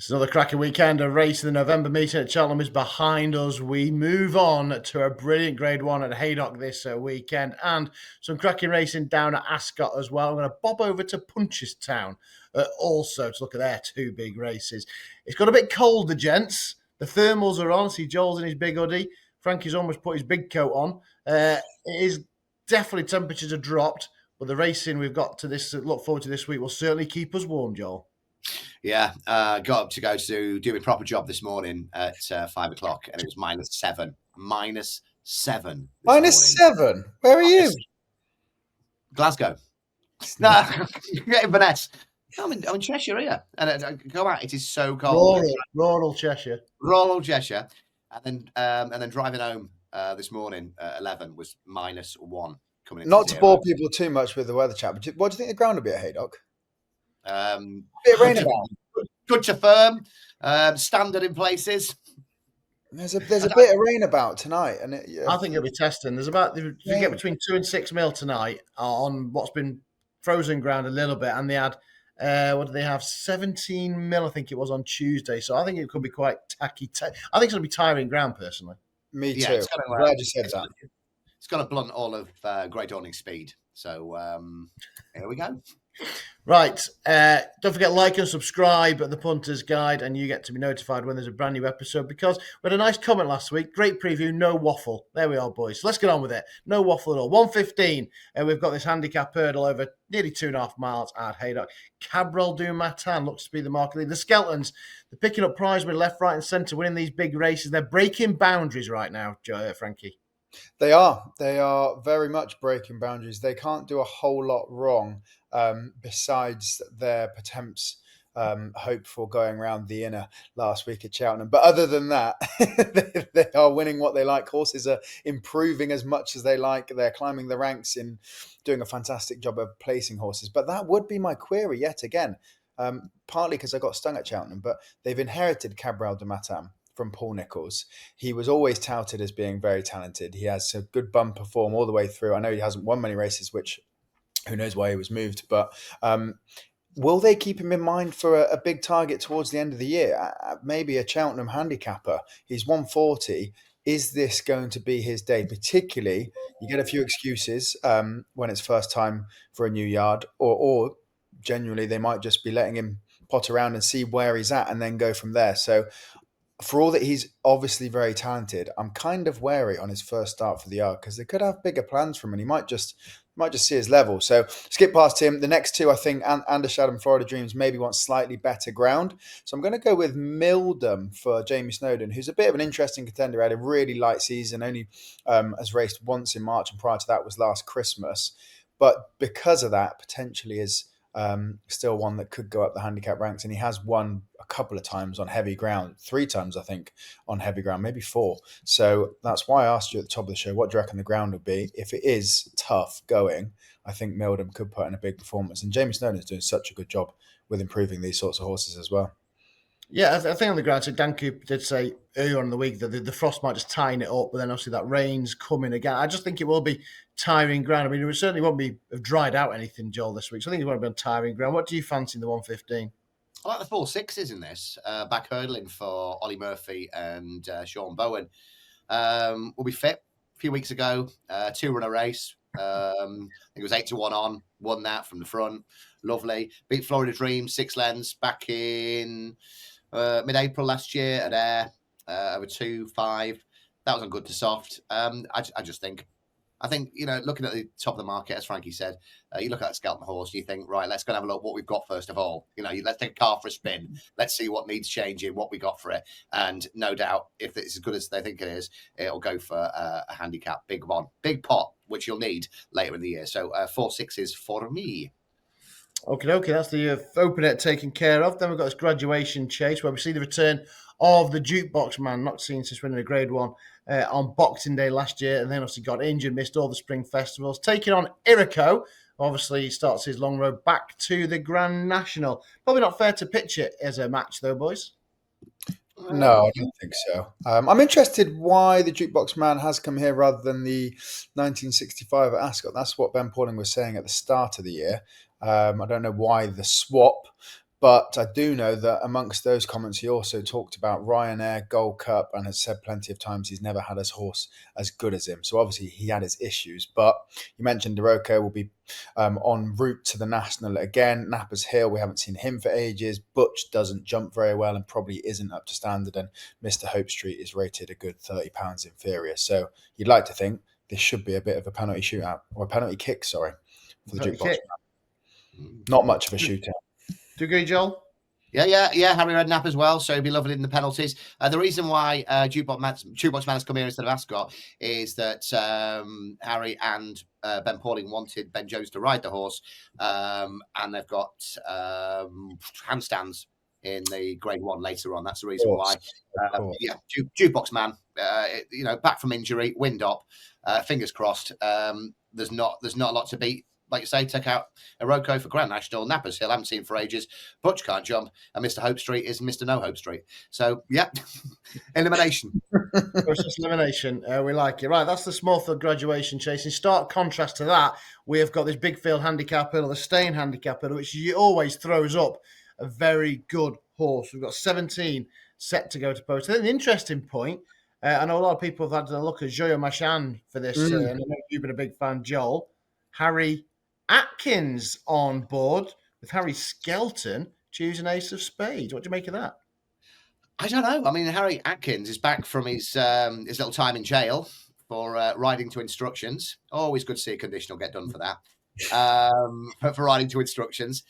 It's another cracking weekend. A race in the November meeting at Cheltenham is behind us. We move on to a brilliant Grade 1 at Haydock this weekend and some cracking racing down at Ascot as well. I'm going to bob over to Punchestown also to look at their two big races. It's got a bit cold, the gents. The thermals are on. See Joel's in his big hoodie. Frankie's almost put his big coat on. It is definitely temperatures have dropped, but the racing we've got to look forward to this week will certainly keep us warm, Joel. Yeah, got up to go to do a proper job this morning at 5 o'clock, and it was -7. -7. -7? Where are you? Glasgow. No, Inverness. I'm in Cheshire here, and I go out. It is so cold. Rural Cheshire. Rural Cheshire, and then driving home this morning at 11 was -1 coming in. Not to bore people too much with the weather chat, but what do you think the ground will be at Haydock? Bit of rain about. Good to firm, standard in places. There's a bit of rain about tonight, and I think it'll be testing. There's about you get between 2 and 6 mil tonight on what's been frozen ground a little bit, and they had what do they have? 17 mil, I think it was on Tuesday. So I think it could be quite tacky. I think it's going to be tiring ground personally. Me too. I'm glad you said that. It's going to blunt all of Great Dawning speed. So here we go. Right. Don't forget, like and subscribe at the Punters Guide, and you get to be notified when there's a brand new episode, because we had a nice comment last week. Great preview, no waffle. There we are, boys. So let's get on with it. No waffle at all. 1:15, and we've got this handicap hurdle over nearly 2.5 miles at Haydock. Cabral du Matin looks to be the market leader. The Skeltons, they're picking up prize with left, right, and centre, winning these big races. They're breaking boundaries right now, Frankie. They are very much breaking boundaries. They can't do a whole lot wrong besides their attempts hope for going around the inner last week at Cheltenham. But other than that, they are winning what they like. Horses are improving as much as they like. They're climbing the ranks in doing a fantastic job of placing horses. But that would be my query yet again, partly because I got stung at Cheltenham, but they've inherited Cabral du Matin from Paul Nicholls. He was always touted as being very talented. He has a good bumper form all the way through. I know he hasn't won many races, which who knows why he was moved, but will they keep him in mind for a big target towards the end of the year? Maybe a Cheltenham handicapper. He's 140. Is this going to be his day? Particularly, you get a few excuses when it's first time for a new yard, or genuinely they might just be letting him pot around and see where he's at and then go from there. So for all that he's obviously very talented, I'm kind of wary on his first start for the yard, because they could have bigger plans for him, and he might just see his level. So skip past him. The next two, I think, Andershad and Florida Dreams maybe want slightly better ground. So I'm going to go with Mildam for Jamie Snowden, who's a bit of an interesting contender. Had a really light season, only has raced once in March, and prior to that was last Christmas. But because of that, potentially is still one that could go up the handicap ranks, and he has won a couple of times on heavy ground, 3 times I think on heavy ground, maybe 4. So that's why I asked you at the top of the show, what do you reckon the ground would be? If it is tough going, I think Mildam could put in a big performance, and Jamie Snowden is doing such a good job with improving these sorts of horses as well. Yeah, I think on the ground, so Dan Cooper did say earlier on in the week that the frost might just tighten it up, but then obviously that rain's coming again. I just think it will be tiring ground. I mean, it certainly won't be dried out anything, Joel, this week. So I think it won't be on tiring ground. What do you fancy in the 1:15? I like the 4/6s in this. Back hurdling for Ollie Murphy and Sean Bowen. Will be fit a few weeks ago. 2-runner race. I think it was 8-1 on. Won that from the front. Lovely. Beat Florida Dreams 6 lengths back in mid-April last year at Ayr, over 2-5. That was on good to soft. I think, looking at the top of the market, as Frankie said, you look at that Skelton horse and you think, right, let's go and have a look what we've got first of all. Let's take a car for a spin. Let's see what needs changing, what we got for it. And no doubt, if it's as good as they think it is, it'll go for a handicap, big one, big pot, which you'll need later in the year. So 4/6s for me. Okay, that's the opener taken care of. Then we've got this graduation chase where we see the return of the jukebox man, not seen since winning a Grade 1 on Boxing Day last year, and then obviously got injured, missed all the spring festivals. Taking on Irico, obviously he starts his long road back to the Grand National. Probably not fair to pitch it as a match though, boys. No, I don't think so. I'm interested why the jukebox man has come here rather than the 1965 at Ascot. That's what Ben Pauling was saying at the start of the year. I don't know why the swap, But I do know that amongst those comments, he also talked about Ryanair, Gold Cup, and has said plenty of times he's never had his horse as good as him. So obviously he had his issues. But you mentioned Doroco will be en route to the National again. Nappers Hill, we haven't seen him for ages. Butch doesn't jump very well and probably isn't up to standard. And Mr. Hope Street is rated a good £30 inferior. So you'd like to think this should be a bit of a penalty shootout, or a penalty kick, sorry, for the jukebox. Not much of a shootout. Do you agree, Joel? Yeah. Harry Redknapp as well, so he'd be lovely in the penalties. The reason why Jukebox Man has come here instead of Ascot is that Harry and Ben Pauling wanted Ben Jones to ride the horse, and they've got handstands in the Grade 1 later on. That's the reason why. Jukebox Man, back from injury, wind up, fingers crossed. There's not a lot to beat. Like you say, take out Iroko for Grand National. Nappers Hill, I haven't seen for ages. Butch can't jump. And Mr. Hope Street is Mr. No Hope Street. So, yeah, elimination. Process elimination. We like it. Right, that's the Smallfield graduation chase. In stark contrast to that, we have got this big field handicap hurdle, the Staying handicap hurdle, which always throws up a very good horse. We've got 17 set to go to post. I think the interesting point, I know a lot of people have had a look at Joyo Machan for this, and I know you've been a big fan, Joel. Harry Atkins on board with Harry Skelton choosing Ace of Spades. What do you make of that? I don't know. I mean, Harry Atkins is back from his little time in jail for riding to instructions. Always good to see a conditional get done for that. For riding to instructions.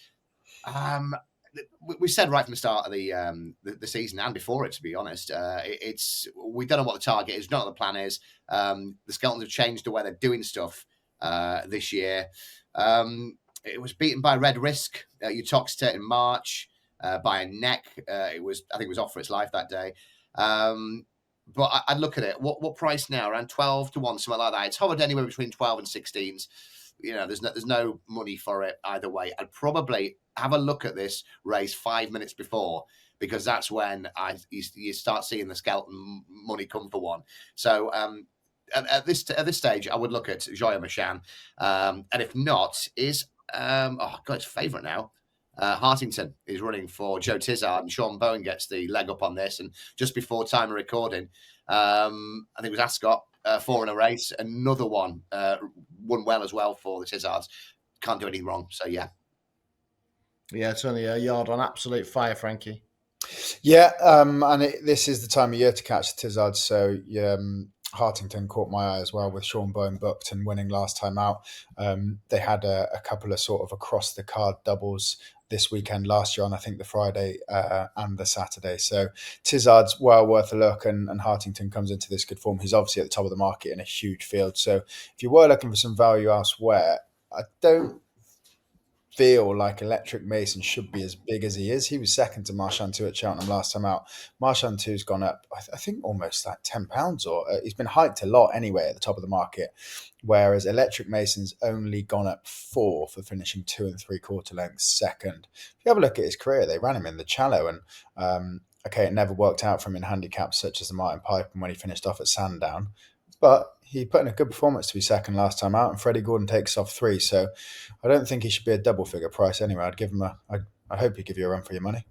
We said right from the start of the season and before it, to be honest, we don't know what the target is, not what the plan is. The Skeltons have changed the way they're doing stuff this year. It was beaten by Red Risk, Utoxeter in March, by a neck. I think it was off for its life that day. But I'd look at it. What price now? Around 12 to 1, something like that. It's hovered anywhere between 12 and 16s. There's no money for it either way. I'd probably have a look at this race 5 minutes before, because that's when you start seeing the Skelton money come for one. So at this stage, I would look at Joyo Machan, and if not, it's favourite now. Hartington is running for Joe Tizard, and Sean Bowen gets the leg up on this. And just before time of recording, I think it was Ascot, 4 in a race, another one won well as well for the Tizards. Can't do anything wrong. So yeah, it's only a yard on absolute fire, Frankie. Yeah, and this is the time of year to catch the Tizards. So Hartington caught my eye as well, with Sean Bowen booked and winning last time out. They had a couple of sort of across the card doubles this weekend last year on, I think, the Friday and the Saturday. So Tizard's well worth a look, and Hartington comes into this good form. He's obviously at the top of the market in a huge field. So if you were looking for some value elsewhere, I don't feel like Electric Mason should be as big as he is. He was second to Marchand 2 at Cheltenham last time out. Marchand 2's gone up, I think, almost like £10, or he's been hyped a lot anyway at the top of the market, whereas Electric Mason's only gone up 4 for finishing 2 3/4 lengths second. If you have a look at his career, they ran him in the Challow, and it never worked out for him in handicaps such as the Martin Pipe and when he finished off at Sandown. But he put in a good performance to be second last time out, and Freddie Gordon takes off 3. So I don't think he should be a double figure price anyway. I'd give him I hope he'd give you a run for your money.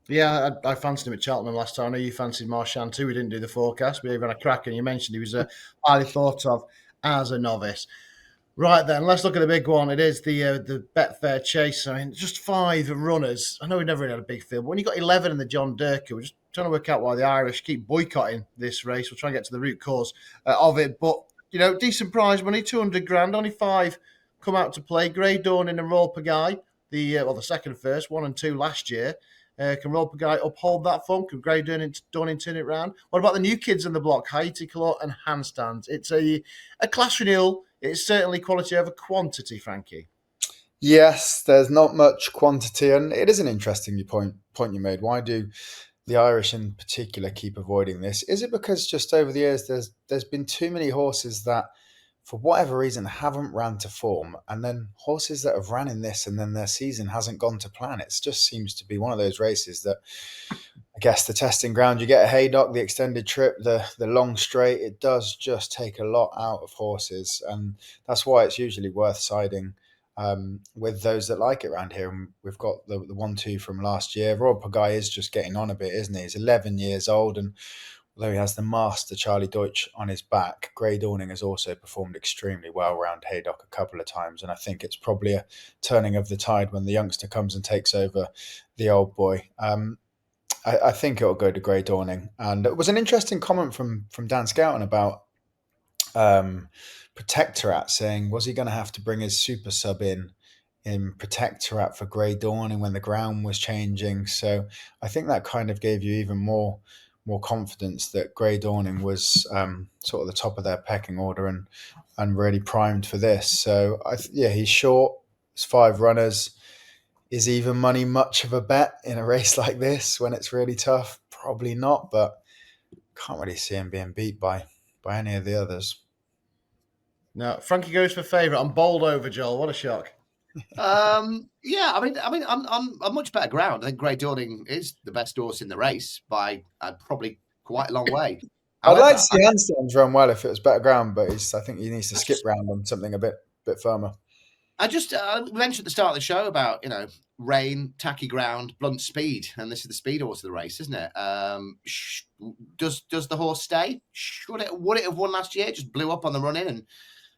Yeah, I fancied him at Cheltenham last time. I know you fancied Marchand too. We didn't do the forecast. We even had a crack, and you mentioned he was highly thought of as a novice. Right then, let's look at the big one. It is the Betfair Chase. I mean, just 5 runners. I know we never really had a big field, but when you got 11 in the John Durker, we're just trying to work out why the Irish keep boycotting this race. We'll try and get to the root cause of it. But, decent prize money, 200 grand, only 5 come out to play. Grey Dawn and Royal Pagaille, the second first, 1 and 2 last year. Can Royal Pagaille uphold that form? Can Grey Dawn and turn it round? What about the new kids in the block, Haiti Claw and Handstands? It's a class renewal. It's certainly quality over quantity, Frankie. Yes, there's not much quantity, and it is an interesting point you made. Why do the Irish in particular keep avoiding this? Is it because just over the years there's been too many horses that, for whatever reason, haven't ran to form, and then horses that have ran in this and then their season hasn't gone to plan? It just seems to be one of those races that, I guess, the testing ground, you get a Haydock, the extended trip, the long straight, it does just take a lot out of horses, and that's why it's usually worth siding with those that like it around here. And we've got the 1-2 from last year. Royal Pagaille is just getting on a bit, isn't he? He's 11 years old, and although he has the master Charlie Deutsch on his back, Grey Dawning has also performed extremely well around Haydock a couple of times, and I think it's probably a turning of the tide when the youngster comes and takes over the old boy. I think it'll go to Grey Dawning. And it was an interesting comment from Dan Scouten about Protectorat, saying, was he going to have to bring his super sub in Protectorat for Grey Dawning when the ground was changing? So I think that kind of gave you even more confidence that Grey Dawning was sort of the top of their pecking order and really primed for this. So he's short. It's 5 runners. Is even money much of a bet in a race like this when it's really tough? Probably not, but can't really see him being beat by any of the others. No, Frankie goes for favourite. I'm bowled over, Joel. What a shock. Yeah, I mean, I'm much better ground. I think Grey Dawning is the best horse in the race by probably quite a long way. I'd like to see handstands run well if it was better ground, but I think he needs to skip round on something a bit firmer. I just mentioned at the start of the show about, rain, tacky ground, blunt speed, and this is the speed horse of the race, isn't it? Does the horse stay? Would it have won last year? Just blew up on the run in, and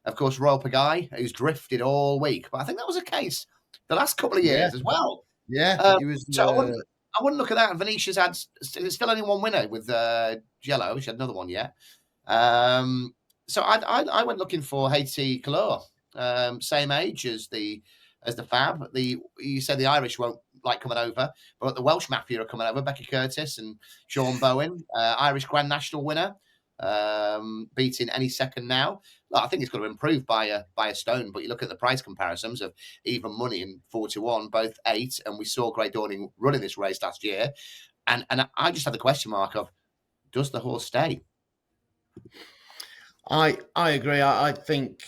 of course Royal Pagaille, who's drifted all week. But I think that was the case the last couple of years as well. Yeah, he was. So I wouldn't look at that. And Venetia's had still only one winner with Jello. She had another one yet. So I went looking for Haiti Calor. Same age as the Fab. You said the Irish won't like coming over, but the Welsh Mafia are coming over. Becky Curtis and Sean Bowen, Irish Grand National winner, beating any second now. I think it's got to improve by a stone. But you look at the price comparisons of even money and 4-1, both 8, and we saw Grey Dawning running this race last year, and I just had the question mark of, does the horse stay? I agree. I think.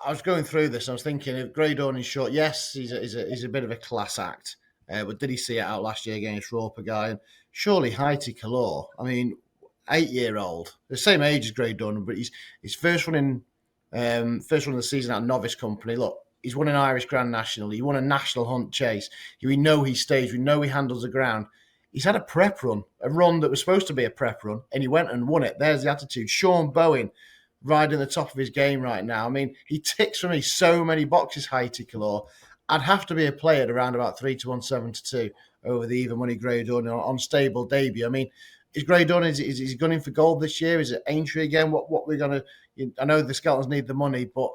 I was going through this. I was thinking, if Grey Dawning's short, yes, he's a bit of a class act. But did he see it out last year against Royal Pagaille? And surely Haiti Calor, 8-year-old, the same age as Grey Dawning, but he's first one of the season at Novice Company. Look, he's won an Irish Grand National. He won a National Hunt Chase. We know he stays. We know he handles the ground. He's had a prep run, a run that was supposed to be a prep run, and he went and won it. There's the attitude. Sean Bowen, riding the top of his game right now. He ticks for me so many boxes, Haiti Calor. I'd have to be a player at around about 3-1, 7-2 over the even money Grey Dawning on stable debut. Is Grey Dawning, is he gunning for gold this year? Is it Aintree again? What we're going to... I know the Skeletons need the money, but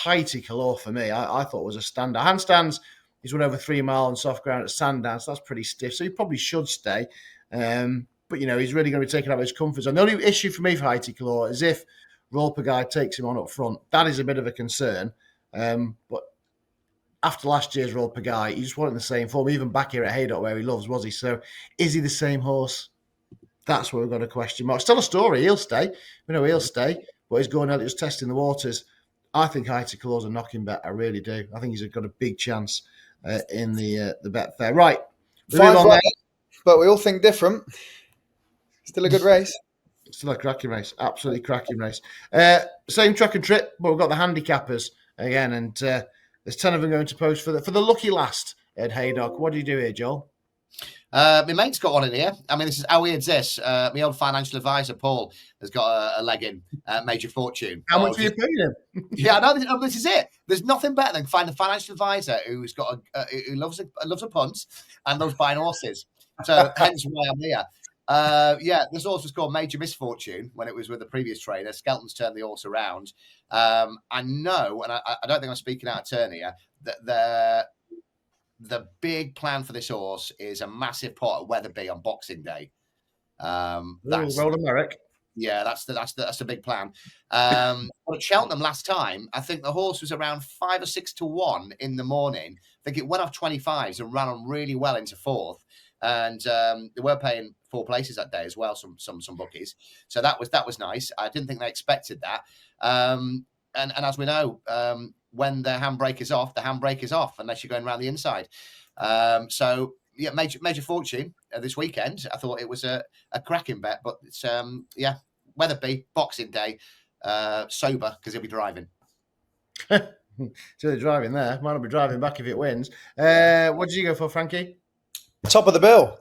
Haiti Calor for me, I thought was a standout. Handstands, he's run over 3 mile on soft ground at Sandown, so that's pretty stiff. So he probably should stay. But, he's really going to be taken out of his comfort zone. The only issue for me for Haiti Calor is if Royal Pagaille takes him on up front. That is a bit of a concern. But after last year's Royal Pagaille, he just wasn't the same form, even back here at Haydock where he loves, was he? So is he the same horse? That's where we've got a question mark. Still a story. He'll stay. We know he'll stay. But he's going out just testing the waters. I think Haiti Calor's a knocking bet. I really do. I think he's got a big chance in the Betfair. Right. But we all think different. Still a good race. Still a cracking race. Absolutely cracking race. Same track and trip, but we've got the handicappers again, and there's 10 of them going to post for the lucky last at Haydock. What do you do here, Joel? My mate's got one in here. This is how weird's this. My old financial advisor, Paul, has got a leg in Major Fortune. How much are you paying him? Yeah, no, this is it. There's nothing better than find a financial advisor who's got who loves a punt and loves buying horses. So hence why I'm here. This horse was called Major Misfortune when it was with the previous trainer. Skelton's turned the horse around. I know, and I don't think I'm speaking out of turn here, that the big plan for this horse is a massive pot at Wetherby on Boxing Day. That's Roland Merrick. Yeah, that's the big plan. But at Cheltenham last time, I think the horse was around 5 or 6 to 1 in the morning. I think it went off 25s and ran on really well into 4th. And they were paying 4 places that day as well, some bookies. So that was nice. I didn't think they expected that. And as we know, when the handbrake is off, the handbrake is off unless you're going around the inside. Major Fortune this weekend. I thought it was a cracking bet, but it's Wetherby Boxing Day, sober because he'll be driving. So they're driving there. Might not be driving back if it wins. What did you go for, Frankie? Top of the bill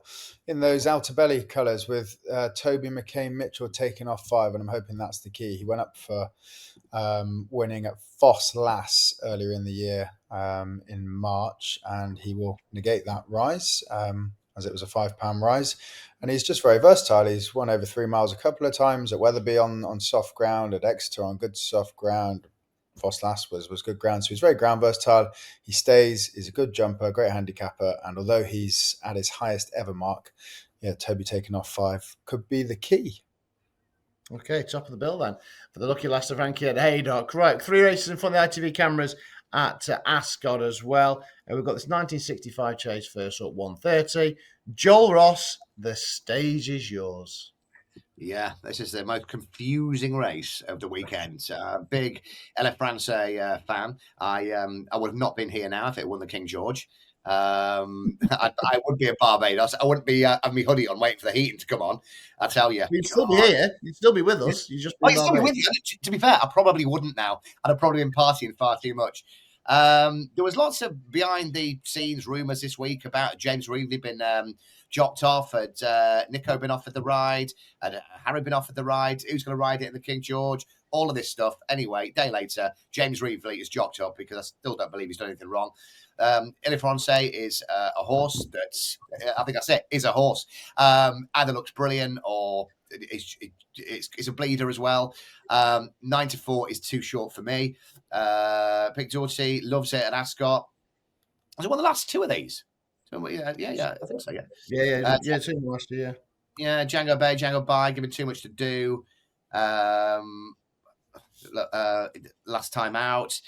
in those outer belly colours with Toby McCain Mitchell taking off 5, and I'm hoping that's the key. He went up for winning at Foss Lass earlier in the year in March, and he will negate that rise as it was a £5 rise. And he's just very versatile. He's won over 3 miles a couple of times at Wetherby on soft ground, at Exeter on good soft ground. Foss Lass was good ground, so he's very ground versatile. He stays, he's a good jumper, great handicapper, and although he's at his highest ever mark, Toby taking off 5 could be the key. Okay, top of the bill then for the lucky last of Frankie at Haydock. Right, 3 races in front of the ITV cameras at Ascot as well. And we've got this 1965 chase first up, 1:30. Joel Ross, the stage is yours. Yeah, this is the most confusing race of the weekend. Big LF France fan. I would have not been here now if it won the King George. I would be at Barbados. I wouldn't be having my hoodie on waiting for the heating to come on. I tell you. You'd still be here. You'd still be with us. You'd just You'd still be with you. To be fair, I probably wouldn't now. I'd have probably been partying far too much. There was lots of behind-the-scenes rumours this week about James Reevely been jocked off, had Nico been offered the ride, had Harry been offered the ride, who's going to ride it in the King George, all of this stuff. Anyway, day later, James Reevely is jocked up because I still don't believe he's done anything wrong. Il Francais is a horse that's, I think I said, is a horse. Either looks brilliant or it's a bleeder as well. 9-4 is too short for me. Pick Dorsey loves it at Ascot. Was it one of the last 2 of these? Yeah, I think so. Yeah, 2 last year. Yeah, Django Bay, Django By, given too much to do. Last time out,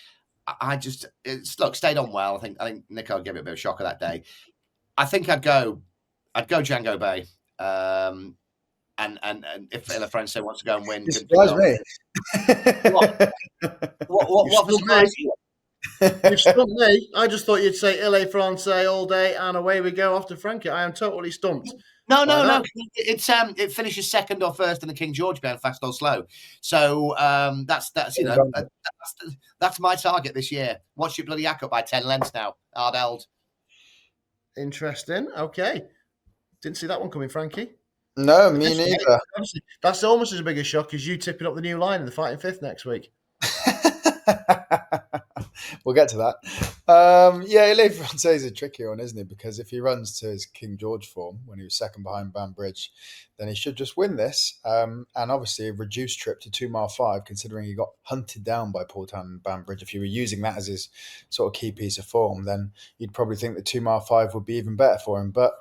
stayed on well. I think Nico gave it a bit of a shocker that day. I think I'd go Django Bay. And if La France wants to go and win, surprise me. What surprise you? You've stumped me. I just thought you'd say Il Francais all day, and away we go after Frankie. I am totally stumped. No. It finishes second or first in the King George behind Fast or Slow. So that's my target this year. Watch your bloody Jakob by 10 lengths now. Ardeld. Interesting. Okay. Didn't see that one coming, Frankie. No, me neither. That's almost as big a shock as you tipping up the new line in the Fighting Fifth next week. We'll get to that. Il Francais is a tricky one, isn't he? Because if he runs to his King George form when he was second behind Banbridge, then he should just win this. And obviously a reduced trip to 2 mile 5, considering he got hunted down by Portown and Banbridge. If you were using that as his sort of key piece of form, then you'd probably think that 2 mile 5 would be even better for him. But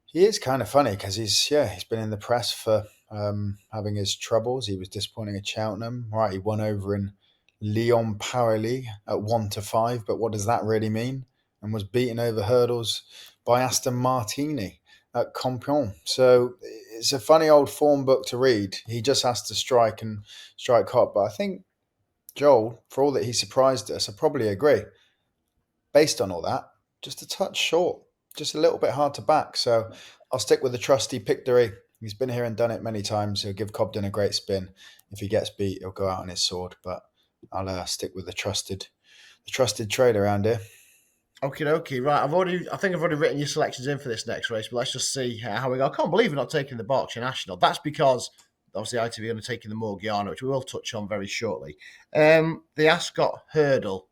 he is kind of funny because he's been in the press for having his troubles. He was disappointing at Cheltenham. Right, he won over in Lyon Paris at 1-5, but what does that really mean? And was beaten over hurdles by Aston Martini at Compiègne. So it's a funny old form book to read. He just has to strike hot. But I think Joel, for all that he surprised us, I probably agree. Based on all that, just a touch short, just a little bit hard to back. So I'll stick with the trusty Pictory. He's been here and done it many times. He'll give Cobden a great spin. If he gets beat, he'll go out on his sword. But I'll stick with the trusted trade around here. Okay. Right, I think I've already written your selections in for this next race, but let's just see how we go. I can't believe we're not taking the Berkshire National. That's because obviously ITV are going to take in the Morgiana, which we will touch on very shortly. The Ascot Hurdle.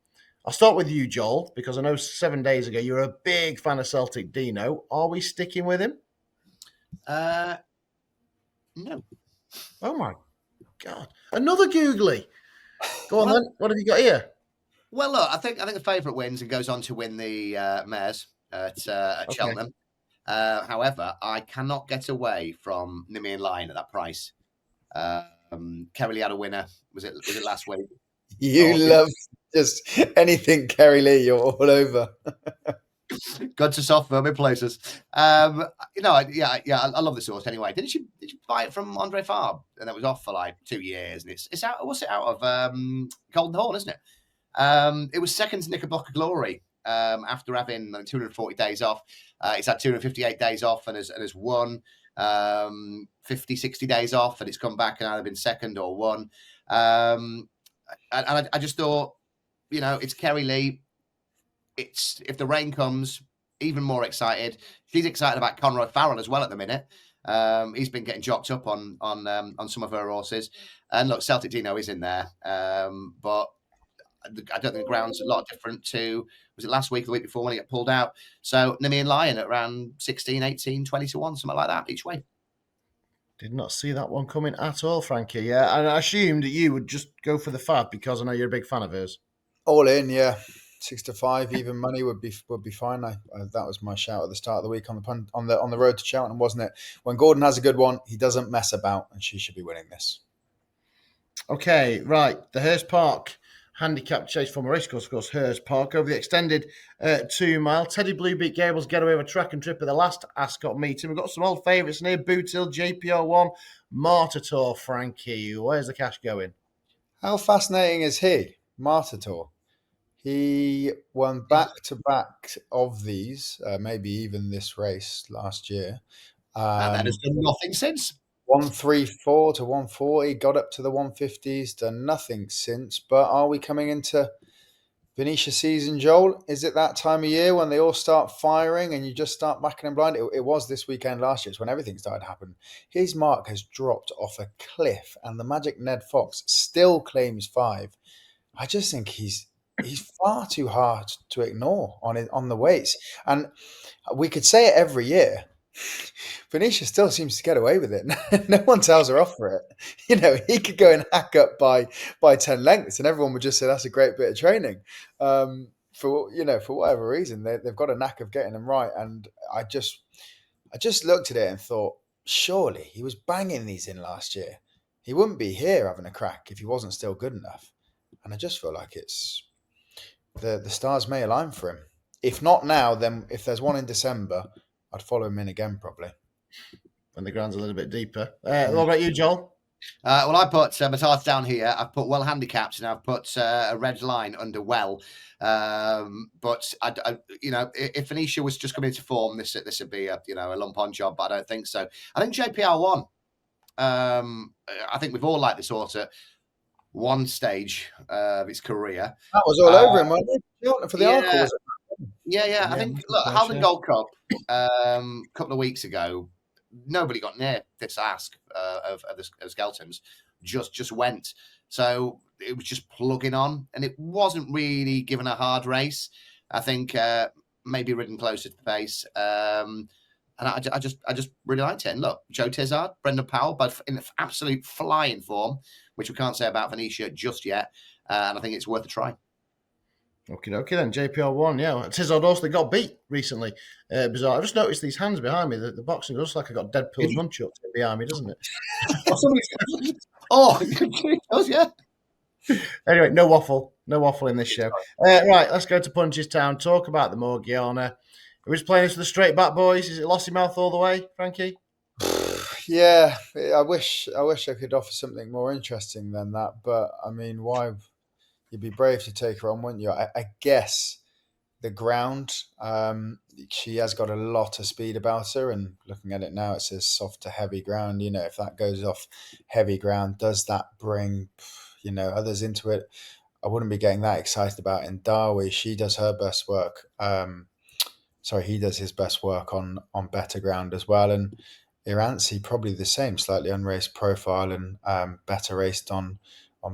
I'll start with you, Joel, because I know 7 days ago you were a big fan of Celtic Dino. Are we sticking with him? No. Oh my God! Another googly. Go on then. What have you got here? Well, look, I think the favourite wins and goes on to win the mares at Cheltenham. However, I cannot get away from Nemean Lion at that price. Kerry Lee had a winner. Was it last week? You love just anything Kerry Lee. You're all over. Got to soft vermin places. I love this horse anyway. Did you buy it from Andre Farb? And it was off for like 2 years. And it's out. What's it out of? Golden Horn, isn't it? It was second to Knickerbocker Glory after having 240 days off. It's had 258 days off and has won 50, 60 days off, and it's come back and either been second or won. And I just thought it's Kerry Lee. It's if the rain comes, even more excited. She's excited about Conroy Farrell as well at the minute. He's been getting jocked up on some of her horses. And look, Celtic Dino is in there, but I don't think the ground's a lot different to, was it last week or the week before when he got pulled out? So Nemean Lion at around 16, 18, 20 to 1, something like that each way. Did not see that one coming at all, Frankie. Yeah, and I assumed that you would just go for the fab because I know you're a big fan of hers. All in, yeah. 6-5, even money would be fine. That was my shout at the start of the week on the road to Cheltenham, wasn't it? When Gordon has a good one, he doesn't mess about, and she should be winning this. Okay, right. The Hurst Park handicap chase from a racecourse, of course, Hurst Park, over the extended 2 mile. Teddy Blue beat Gables get away with a track and trip at the last Ascot meeting. We've got some old favourites in here: Bootill, JPR1, Martator, Frankie. Where's the cash going? How fascinating is he, Martator? He won back-to-back of these, maybe even this race last year. And then has done nothing since. 134 to 140, got up to the 150s, done nothing since. But are we coming into Venetia season, Joel? Is it that time of year when they all start firing and you just start backing them blind? It was this weekend last year. It's when everything started to happen. His mark has dropped off a cliff, and the Magic Ned Fox still claims 5. I just think he's far too hard to ignore on the weights. And we could say it every year. Venetia still seems to get away with it. No one tells her off for it. He could go and hack up by 10 lengths and everyone would just say that's a great bit of training. For whatever reason, they've got a knack of getting them right. And I just looked at it and thought, surely he was banging these in last year. He wouldn't be here having a crack if he wasn't still good enough. And I just feel like it's the stars may align for him. If not now, then if there's one in December, I'd follow him in again, probably. When the ground's a little bit deeper. What about you, Joel? Well, I put Matarth down here. I've put well handicapped, and I've put a red line under well. But if Venetia was just coming into form, this would be a lump on job. But I don't think so. I think JPR1. I think we've all liked this horse at one stage of its career. That was all over him, wasn't it? For the Arkle, was it? Yeah. I think, look, Howden Gold Cup a couple of weeks ago, nobody got near this ask of Skelton's. Just went. So it was just plugging on, and it wasn't really given a hard race. I think maybe ridden closer to the pace. And I just really liked it. And look, Joe Tizard, Brendan Powell, both in absolute flying form, which we can't say about Venetia just yet. And I think it's worth a try. Okay, then. JPR1, yeah. Tizard also got beat recently. Bizarre. I just noticed these hands behind me. The boxing looks like I got Deadpool's nunchucks behind me, doesn't it? It does, yeah. Anyway, no waffle in this show. Right, let's go to Punchestown. Talk about the Morgiana. Who's playing this for the straight back boys? Is it Lossiemouth all the way, Frankie? Yeah, I wish I could offer something more interesting than that. But I mean, why? You'd be brave to take her on, wouldn't you? I guess the ground, she has got a lot of speed about her, and looking at it now, it says soft to heavy ground. If that goes off heavy ground, does that bring, others into it? I wouldn't be getting that excited about in Darby. She does her best work. He does his best work on better ground as well. And Iranzi, probably the same, slightly unraced profile and better raced on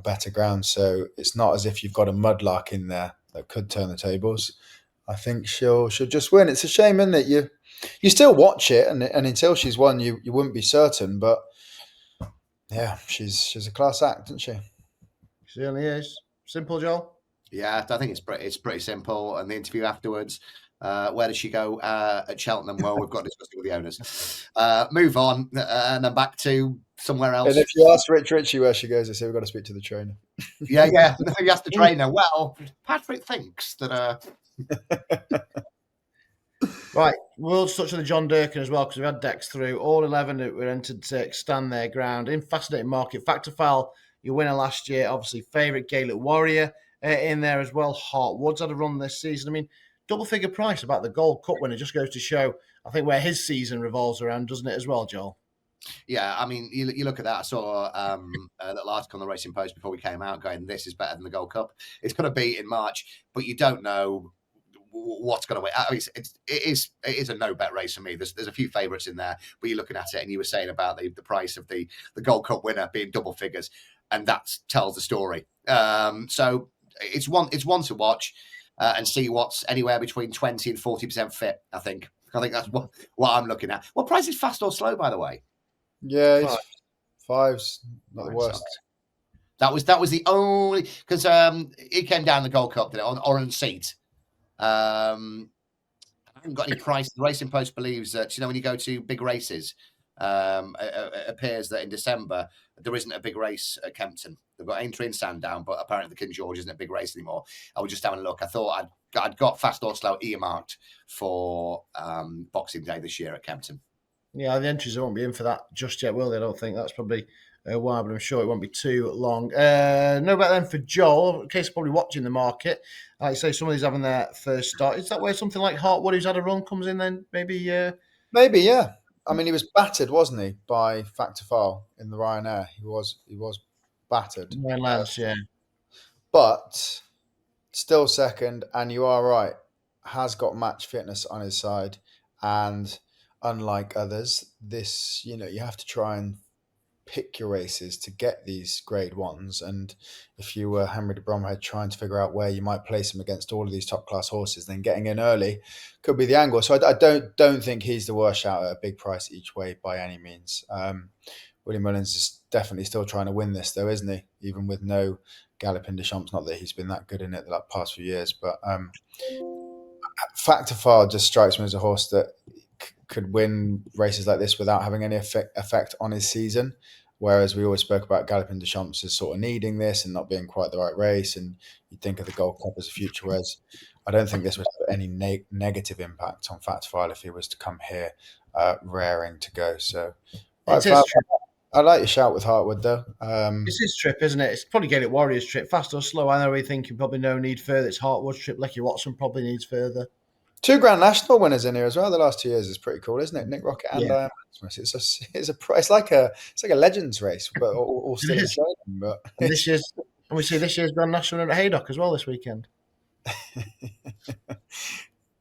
better ground. So it's not as if you've got a mudlark in there that could turn the tables. I think she'll just win. It's a shame, isn't it? You still watch it, and until she's won, you wouldn't be certain. But yeah, she's a class act, isn't she? She certainly is. Simple, Joel? Yeah, I think it's pretty simple. And the interview afterwards, where does she go at Cheltenham? Well, we've got to discuss it with the owners. Move on, and then back to somewhere else. And if you ask Rich Ritchie where she goes, they say we've got to speak to the trainer. Yeah. You ask the trainer. Well, Patrick thinks that. Right, we'll touch on the John Durkin as well because we've had decks through. All 11 that were entered to stand their ground in fascinating market. Factor Foul, your winner last year, obviously favourite Gaelic Warrior in there as well. Hart Woods had a run this season. I mean, double figure price about the Gold Cup winner just goes to show, I think, where his season revolves around, doesn't it, as well, Joel? Yeah, I mean, you look at that. I saw a little article on the Racing Post before we came out going, this is better than the Gold Cup. It's going to be in March, but you don't know what's going to win. I mean, it is a no bet race for me. There's a few favourites in there, but you're looking at it and you were saying about the price of the Gold Cup winner being double figures, and that tells the story. So it's one to watch and see what's anywhere between 20 and 40% fit. I think that's what I'm looking at. What price is Fast or Slow, by the way? Yeah, five's not the worst. That was the only, because it came down the Gold Cup, did it, on orange seat. I haven't got any price. The Racing Post believes that, when you go to big races, it appears that in December there isn't a big race at Kempton. They've got Aintree and Sandown, but apparently the King George isn't a big race anymore. I was just having a look. I thought I'd got Fast or Slow earmarked for Boxing Day this year at Kempton. Yeah, the entries won't be in for that just yet, will they? I don't think that's probably a while, but I'm sure it won't be too long. No better then for Joel, in case probably watching the market. Like you say, somebody's having their first start. Is that where something like Hartwood, who's had a run, comes in then? Maybe, Maybe, yeah. I mean, he was battered, wasn't he, by Factor File in the Ryanair? He was battered. Lance, yeah. But still second, and you are right, has got match fitness on his side. And unlike others, this, you have to try and pick your races to get these grade ones. And if you were Henry de Bromhead trying to figure out where you might place him against all of these top class horses, then getting in early could be the angle. So I don't think he's the worst shout at a big price each way by any means. Willie Mullins is definitely still trying to win this though, isn't he? Even with no Galloping des Champs, not that he's been that good in it the past few years, but Factor File just strikes me as a horse that could win races like this without having any effect on his season. Whereas we always spoke about Galloping des Champs as sort of needing this and not being quite the right race, and you'd think of the Gold Cup as a future. Whereas I don't think this would have any negative impact on Factor File if he was to come here raring to go. So I like your shout with Hartwood though. It's his trip, isn't it? It's probably Gaelic Warriors trip. Fast or Slow, I know we're thinking probably no need further. It's Hartwood's trip. Lecky Watson probably needs further. 2 Grand National winners in here as well. The last 2 years is pretty cool, isn't it? Nick Rocket and Diane Maximus. It's like a legends race, but all still in training. But and we see this year's Grand National at Haydock as well this weekend.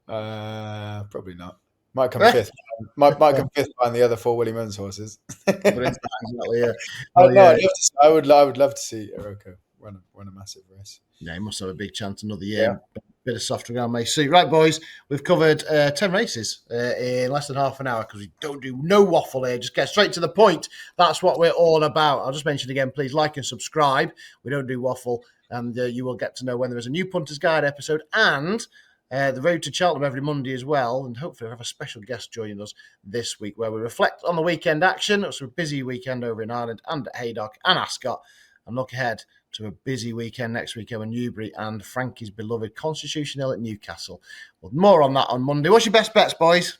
Probably not. Might come fifth. Might come fifth behind the other 4 Willie Mullins horses. Exactly, yeah. I would love to see Iroko run a massive race. Yeah, he must have a big chance another year. Yeah. Bit of softer ground may suit. Right, boys, we've covered 10 races in less than half an hour because we don't do no waffle here. Just get straight to the point. That's what we're all about. I'll just mention again, please like and subscribe. We don't do waffle, and you will get to know when there is a new Punters Guide episode and the Road to Cheltenham every Monday as well. And hopefully we'll have a special guest joining us this week where we reflect on the weekend action. It was a busy weekend over in Ireland and at Haydock and Ascot, and look ahead to a busy weekend next weekend with Newbury and Frankie's beloved Constitution Hill at Newcastle. Well, more on that on Monday. What's your best bets, boys?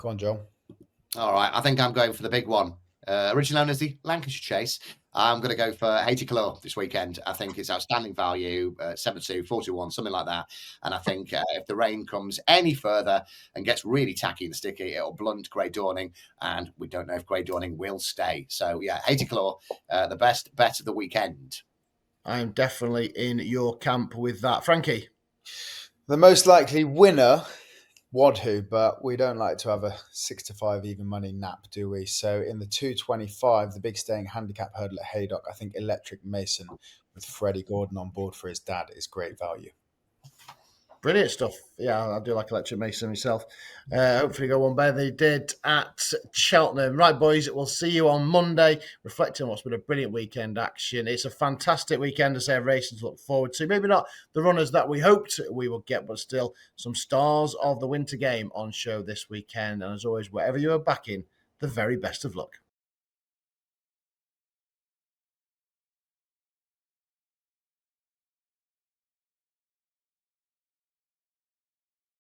Go on, Joel. All right, I think I'm going for the big one. Originally known as the Lancashire Chase. I'm going to go for Haydock this weekend. I think it's outstanding value, 7-2, 4-1, something like that. And I think if the rain comes any further and gets really tacky and sticky, it'll blunt Grey Dawning, and we don't know if Grey Dawning will stay. So, yeah, Haydock, the best bet of the weekend. I am definitely in your camp with that. Frankie? The most likely winner, Wadhu, but we don't like to have a 6-5 even money nap, do we? So in the 225, the big staying handicap hurdle at Haydock, I think Electric Mason with Freddie Gordon on board for his dad is great value. Brilliant stuff. Yeah, I do like Electric Mason myself. Hopefully go one better than they did at Cheltenham. Right, boys, we'll see you on Monday, reflecting on what's been a brilliant weekend action. It's a fantastic weekend to say racing to look forward to. Maybe not the runners that we hoped we would get, but still some stars of the winter game on show this weekend. And as always, wherever you are backing, the very best of luck.